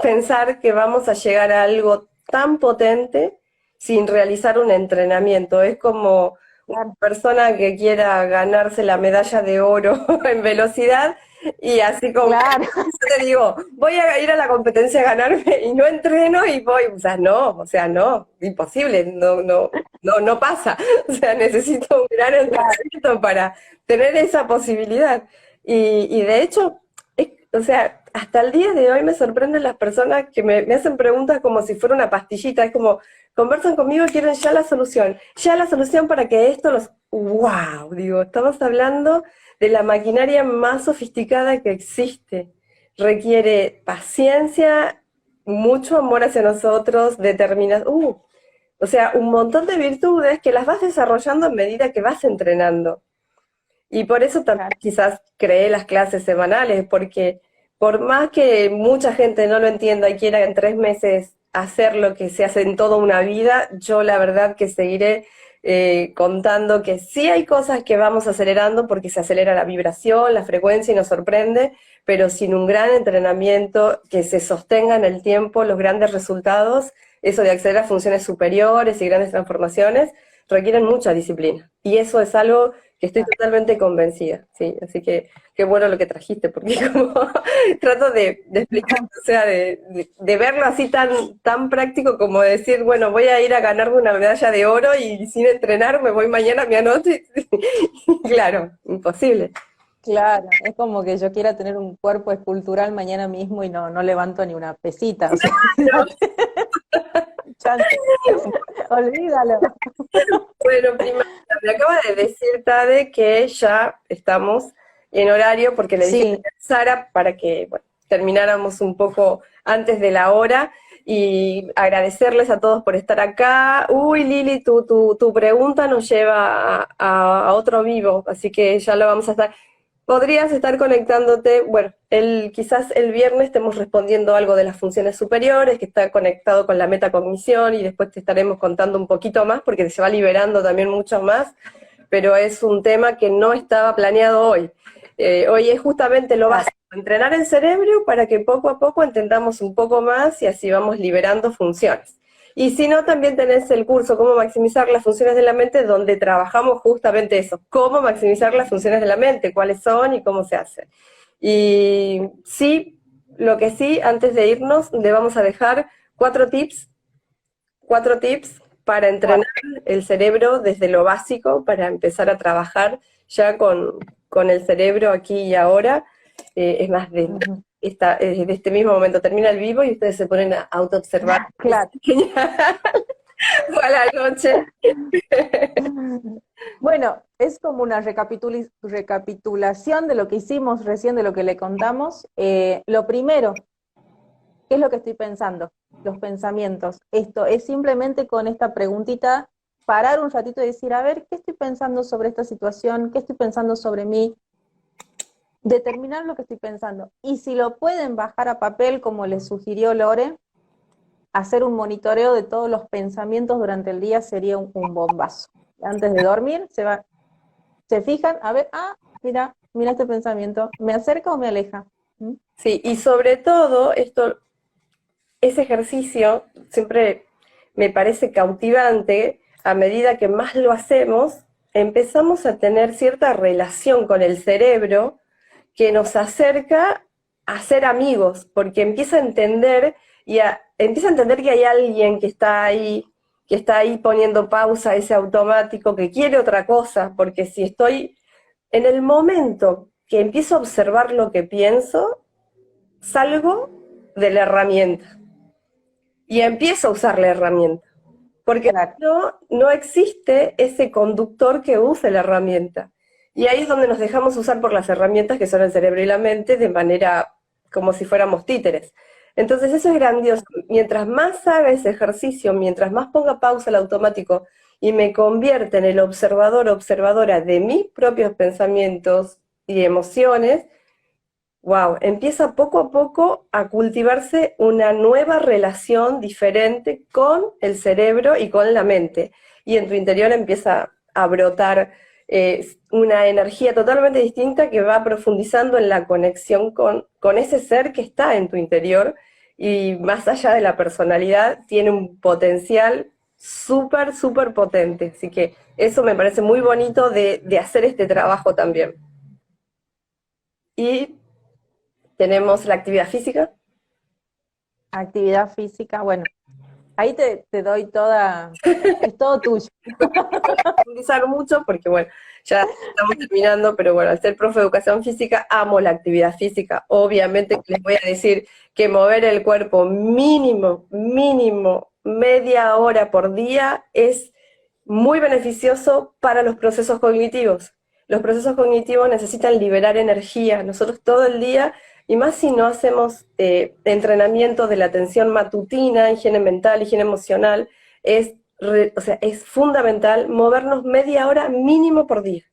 pensar que vamos a llegar a algo tan potente sin realizar un entrenamiento. Es como una persona que quiera ganarse la medalla de oro en velocidad y así como, Claro. yo te digo, voy a ir a la competencia a ganarme y no entreno y voy, o sea, no, imposible, no pasa. O sea, necesito un gran entrenamiento para tener esa posibilidad. Y de hecho, o sea, hasta el día de hoy me sorprenden las personas que me hacen preguntas como si fuera una pastillita, es como, conversan conmigo y quieren ya la solución para que esto los... ¡Wow! Digo, estamos hablando de la maquinaria más sofisticada que existe. Requiere paciencia, mucho amor hacia nosotros, determinación, o sea, un montón de virtudes que las vas desarrollando a medida que vas entrenando. Y por eso también quizás creé las clases semanales, porque por más que mucha gente no lo entienda y quiera en 3 meses hacer lo que se hace en toda una vida, yo la verdad que seguiré contando que sí hay cosas que vamos acelerando porque se acelera la vibración, la frecuencia y nos sorprende, pero sin un gran entrenamiento que se sostenga en el tiempo los grandes resultados, eso de acceder a funciones superiores y grandes transformaciones, requieren mucha disciplina. Y eso es algo que estoy totalmente convencida, ¿sí? Así que qué bueno lo que trajiste, porque como trato de explicar, o sea, de verlo así tan práctico como decir, bueno, voy a ir a ganarme una medalla de oro y sin entrenar me voy mañana, me anoto. Claro, imposible. Claro, es como que yo quiera tener un cuerpo escultural mañana mismo y no levanto ni una pesita. O sea, olvídalo. Bueno, prima, me acaba de decir Tade que ya estamos en horario porque le dije a Sara para que bueno, termináramos un poco antes de la hora y agradecerles a todos por estar acá. Uy, Lili, tu pregunta nos lleva a otro vivo, así que ya lo vamos a estar. Podrías estar conectándote, bueno, quizás el viernes estemos respondiendo algo de las funciones superiores, que está conectado con la metacognición, y después te estaremos contando un poquito más, porque se va liberando también mucho más, pero es un tema que no estaba planeado hoy. Hoy es justamente lo básico, entrenar el cerebro para que poco a poco entendamos un poco más y así vamos liberando funciones. Y si no, también tenés el curso Cómo maximizar las funciones de la mente, donde trabajamos justamente eso, cómo maximizar las funciones de la mente, cuáles son y cómo se hace. Y sí, lo que sí, antes de irnos, le vamos a dejar 4 tips, 4 tips para entrenar el cerebro desde lo básico, para empezar a trabajar ya con el cerebro aquí y ahora. Es más, Ujú. de este mismo momento termina el vivo y ustedes se ponen a autoobservar. Claro. Fue a la noche. Bueno, es como una recapitulación de lo que hicimos recién, de lo que le contamos. Lo primero, ¿qué es lo que estoy pensando? Los pensamientos. Esto es simplemente con esta preguntita, parar un ratito y decir, a ver, ¿qué estoy pensando sobre esta situación? ¿Qué estoy pensando sobre mí? Determinar lo que estoy pensando. Y si lo pueden bajar a papel, como les sugirió Lore, hacer un monitoreo de todos los pensamientos durante el día sería un bombazo. Antes de dormir, se fijan, a ver, mira este pensamiento, ¿me acerca o me aleja? ¿Mm? Sí, y sobre todo, ese ejercicio siempre me parece cautivante. A medida que más lo hacemos, empezamos a tener cierta relación con el cerebro que nos acerca a ser amigos, porque empieza a entender que hay alguien que está ahí poniendo pausa a ese automático, que quiere otra cosa, porque si estoy en el momento que empiezo a observar lo que pienso, salgo de la herramienta y empiezo a usar la herramienta. Porque Claro. no existe ese conductor que use la herramienta. Y ahí es donde nos dejamos usar por las herramientas que son el cerebro y la mente de manera como si fuéramos títeres. Entonces eso es grandioso. Mientras más haga ese ejercicio, mientras más ponga pausa al automático y me convierta en el observador o observadora de mis propios pensamientos y emociones, wow, empieza poco a poco a cultivarse una nueva relación diferente con el cerebro y con la mente. Y en tu interior empieza a brotar una energía totalmente distinta que va profundizando en la conexión con ese ser que está en tu interior y más allá de la personalidad tiene un potencial súper, súper potente. Así que eso me parece muy bonito de hacer este trabajo también. Y tenemos la actividad física. Actividad física, bueno, ahí te doy toda, es todo tuyo. Profundizar mucho porque, bueno, ya estamos terminando, pero bueno, al ser profe de educación física, amo la actividad física. Obviamente que les voy a decir que mover el cuerpo mínimo, mínimo, media hora por día es muy beneficioso para los procesos cognitivos. Los procesos cognitivos necesitan liberar energía. Nosotros todo el día, y más si no hacemos entrenamiento de la atención matutina, higiene mental, higiene emocional, o sea, es fundamental movernos media hora mínimo por día.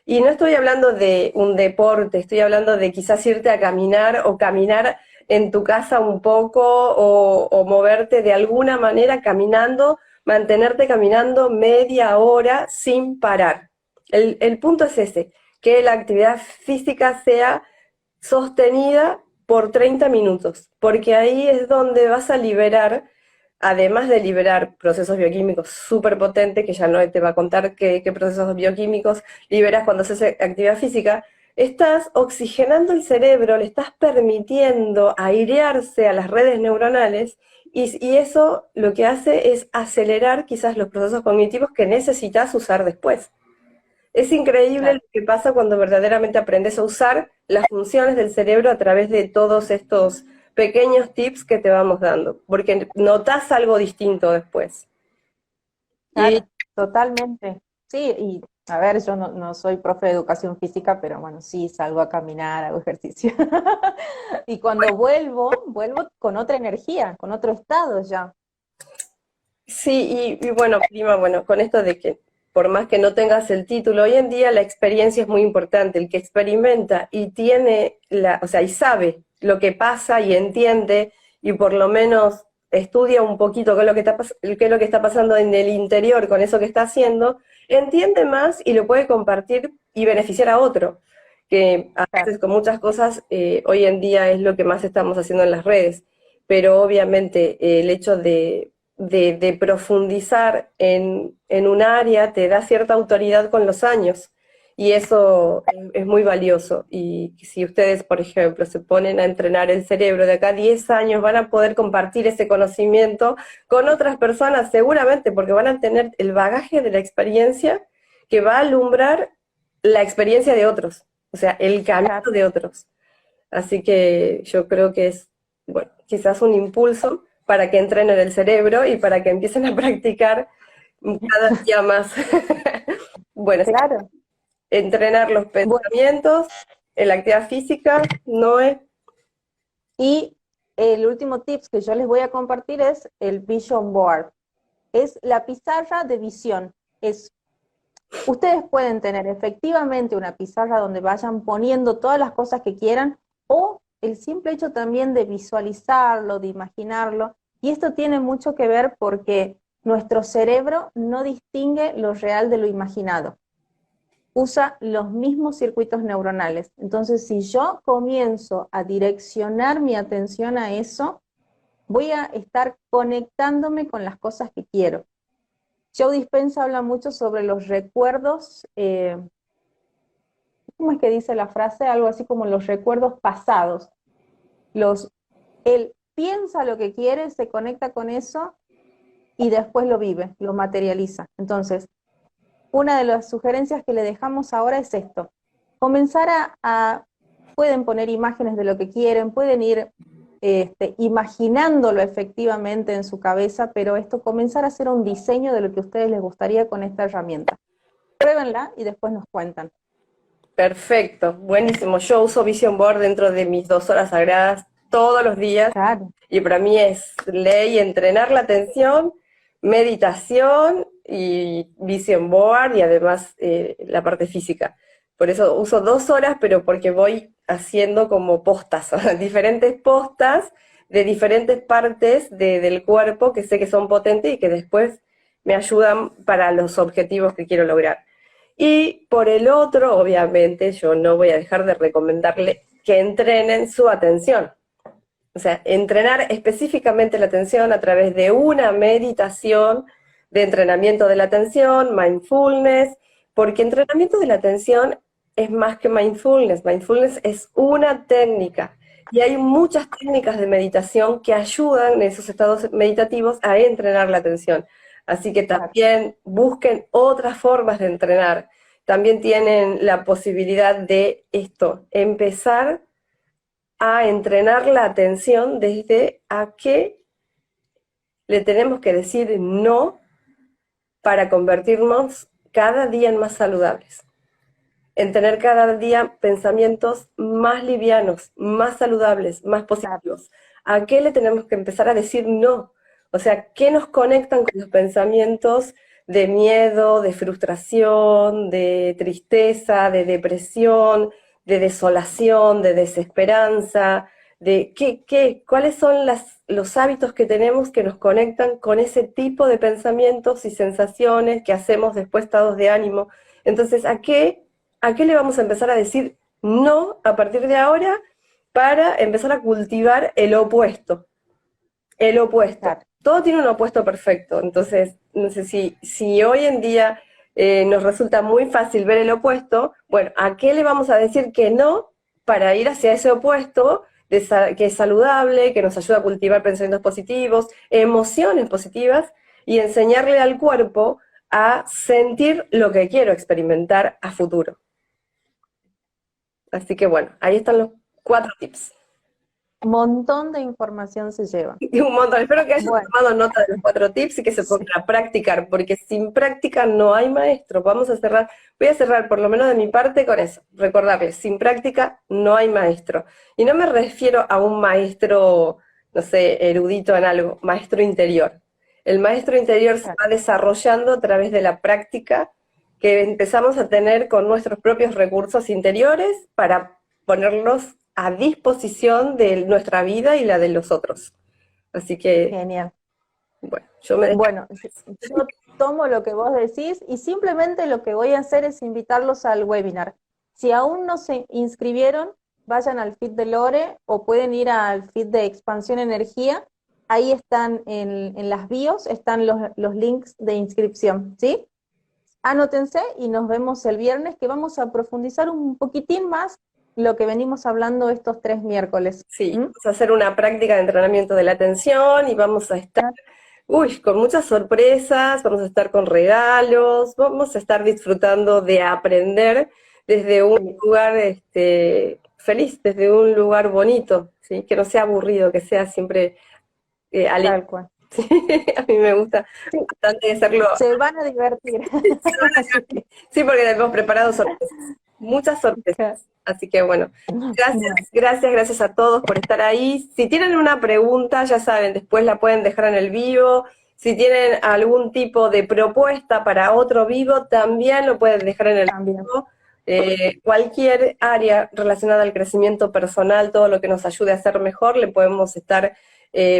Y no estoy hablando de un deporte, estoy hablando de quizás irte a caminar o caminar en tu casa un poco o moverte de alguna manera caminando, mantenerte caminando media hora sin parar. El punto es ese, que la actividad física sea sostenida por 30 minutos, porque ahí es donde vas a liberar, además de liberar procesos bioquímicos súper potentes, que ya no te va a contar qué procesos bioquímicos liberas cuando haces actividad física, estás oxigenando el cerebro, le estás permitiendo airearse a las redes neuronales y eso lo que hace es acelerar quizás los procesos cognitivos que necesitas usar después. Es increíble lo Claro. que pasa cuando verdaderamente aprendes a usar las funciones del cerebro a través de todos estos pequeños tips que te vamos dando, porque notas algo distinto después. Y Claro, totalmente. Sí, y a ver, yo no soy profe de educación física, pero bueno, sí, salgo a caminar, hago ejercicio. Y cuando vuelvo con otra energía, con otro estado ya. sí, y bueno, prima, bueno, con esto de que por más que no tengas el título, hoy en día la experiencia es muy importante. El que experimenta y tiene o sea, y sabe lo que pasa y entiende y por lo menos estudia un poquito qué es lo que qué es lo que está pasando en el interior con eso que está haciendo, entiende más y lo puede compartir y beneficiar a otro, que a Claro, veces con muchas cosas hoy en día es lo que más estamos haciendo en las redes, pero obviamente el hecho de profundizar en un área te da cierta autoridad con los años y eso es muy valioso. Y si ustedes, por ejemplo, se ponen a entrenar el cerebro de acá a 10 años, van a poder compartir ese conocimiento con otras personas, seguramente, porque van a tener el bagaje de la experiencia que va a alumbrar la experiencia de otros, o sea, el camino Claro. de otros. Así que yo creo que es, bueno, quizás un impulso para que entrenen el cerebro y para que empiecen a practicar cada día más. Bueno, Claro. entrenar los Bueno, pensamientos en la actividad física no es y el último tips que yo les voy a compartir es el Vision Board. Es la pizarra de visión. Ustedes pueden tener efectivamente una pizarra donde vayan poniendo todas las cosas que quieran, o el simple hecho también de visualizarlo, de imaginarlo. Y esto tiene mucho que ver porque nuestro cerebro no distingue lo real de lo imaginado. Usa los mismos circuitos neuronales. Entonces, si yo comienzo a direccionar mi atención a eso, voy a estar conectándome con las cosas que quiero. Joe Dispenza habla mucho sobre los recuerdos, ¿cómo es que dice la frase? Algo así como los recuerdos pasados. Él piensa lo que quiere, se conecta con eso y después lo vive, lo materializa. Entonces, una de las sugerencias que le dejamos ahora es esto. Comenzar pueden poner imágenes de lo que quieren, pueden ir imaginándolo efectivamente en su cabeza, pero comenzar a hacer un diseño de lo que a ustedes les gustaría con esta herramienta. Pruébenla y después nos cuentan. perfecto, buenísimo. Yo uso Vision Board dentro de mis 2 horas sagradas todos los días Claro. y para mí es ley entrenar la atención, meditación y Vision Board y además la parte física. Por eso uso 2 horas, pero porque voy haciendo como postas, diferentes postas de diferentes partes del cuerpo que sé que son potentes y que después me ayudan para los objetivos que quiero lograr. Y por el otro, obviamente, yo no voy a dejar de recomendarle que entrenen su atención. O sea, entrenar específicamente la atención a través de una meditación de entrenamiento de la atención, mindfulness, porque entrenamiento de la atención es más que mindfulness. Mindfulness es una técnica y hay muchas técnicas de meditación que ayudan en esos estados meditativos a entrenar la atención. Así que también busquen otras formas de entrenar. También tienen la posibilidad de empezar a entrenar la atención desde a qué le tenemos que decir no para convertirnos cada día en más saludables, en tener cada día pensamientos más livianos, más saludables, más positivos. ¿A qué le tenemos que empezar a decir no? O sea, ¿qué nos conectan con los pensamientos de miedo, de frustración, de tristeza, de depresión, de desolación, de desesperanza? ¿Cuáles son los hábitos que tenemos que nos conectan con ese tipo de pensamientos y sensaciones que hacemos después estados de ánimo? Entonces, ¿a qué le vamos a empezar a decir no a partir de ahora para empezar a cultivar el opuesto? El opuesto. Claro. Todo tiene un opuesto perfecto. Entonces, no sé si hoy en día nos resulta muy fácil ver el opuesto, bueno, ¿a qué le vamos a decir que no para ir hacia ese opuesto que es saludable, que nos ayuda a cultivar pensamientos positivos, emociones positivas y enseñarle al cuerpo a sentir lo que quiero experimentar a futuro? Así que bueno, ahí están los 4 tips. Un montón de información se lleva. Y un montón. Espero que hayan Bueno, tomado nota de los 4 tips y que se sí, pongan a practicar, porque sin práctica no hay maestro. Voy a cerrar por lo menos de mi parte con eso. Recordarles, sin práctica no hay maestro. Y no me refiero a un maestro, no sé, erudito en algo, maestro interior. El maestro interior se va desarrollando a través de la práctica que empezamos a tener con nuestros propios recursos interiores para ponerlos a disposición de nuestra vida y la de los otros. Así que, genial. bueno, yo me despido. Bueno, yo tomo lo que vos decís y simplemente lo que voy a hacer es invitarlos al webinar. Si aún no se inscribieron, vayan al feed de Lore o pueden ir al feed de Expansión Energía. Ahí están en las bios, están los links de inscripción, ¿sí? Anótense y nos vemos el viernes, que vamos a profundizar un poquitín más lo que venimos hablando estos 3 miércoles. Sí, ¿Mm? vamos a hacer una práctica de entrenamiento de la atención y vamos a estar, con muchas sorpresas, vamos a estar con regalos, vamos a estar disfrutando de aprender desde un lugar feliz, desde un lugar bonito, ¿sí? Que no sea aburrido, que sea siempre alegre. Tal cual. Sí, a mí me gusta Sí, bastante hacerlo. se van a divertir. Así que, Sí, porque tenemos preparado sorpresas, muchas sorpresas. Así que bueno, bueno, gracias a todos por estar ahí. Si tienen una pregunta, ya saben, después la pueden dejar en el vivo. Si tienen algún tipo de propuesta para otro vivo, también lo pueden dejar en el también. vivo. Cualquier área relacionada al crecimiento personal, todo lo que nos ayude a ser mejor, le podemos estar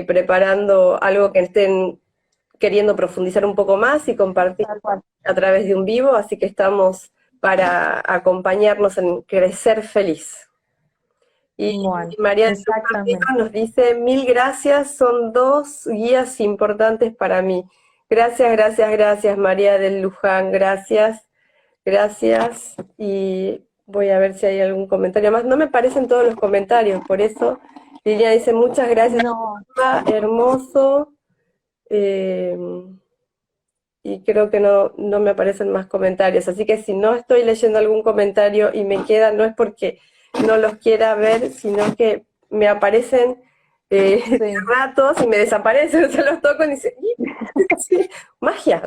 preparando algo que estén queriendo profundizar un poco más y compartir Tal cual. a través de un vivo, así que estamos para acompañarnos en crecer feliz. Y Bueno, María del Luján exactamente. nos dice, 1000 gracias, son 2 guías importantes para mí. Gracias, María del Luján, gracias. Y voy a ver si hay algún comentario más. No me parecen todos los comentarios, por eso Liliana dice, muchas gracias, No, hermoso. Eh, y creo que no me aparecen más comentarios. Así que si no estoy leyendo algún comentario y me queda, no es porque no los quiera ver, sino que me aparecen de sí. ratos y me desaparecen, se los toco y dice, sí, magia.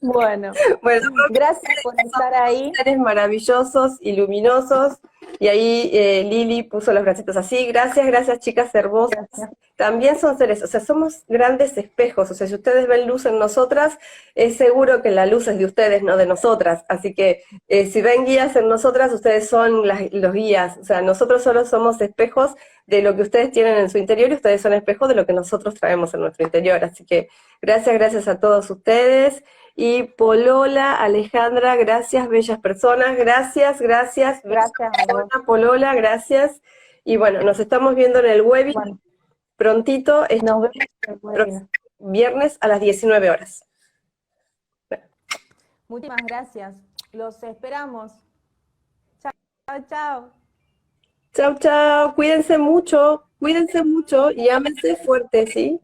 Bueno, Bueno, gracias por estar ahí. seres maravillosos y luminosos. Y ahí Lili puso los bracitos así. Gracias, chicas hermosas. Gracias. También son seres, o sea, somos grandes espejos. O sea, si ustedes ven luz en nosotras, es seguro que la luz es de ustedes, no de nosotras. Así que si ven guías en nosotras, ustedes son los guías. O sea, nosotros solo somos espejos de lo que ustedes tienen en su interior y ustedes son espejos de lo que nosotros traemos en nuestro interior. Así que gracias a todos ustedes. Y Polola, Alejandra, gracias, bellas personas, gracias, Gracias a vos. Polola, gracias. Y bueno, nos estamos viendo en el webinar Bueno, prontito, nos vemos el próximo webinar. viernes a las 19 horas. Muchísimas gracias. Los esperamos. Chao, chao. Chau, cuídense mucho y ámense fuerte, ¿sí?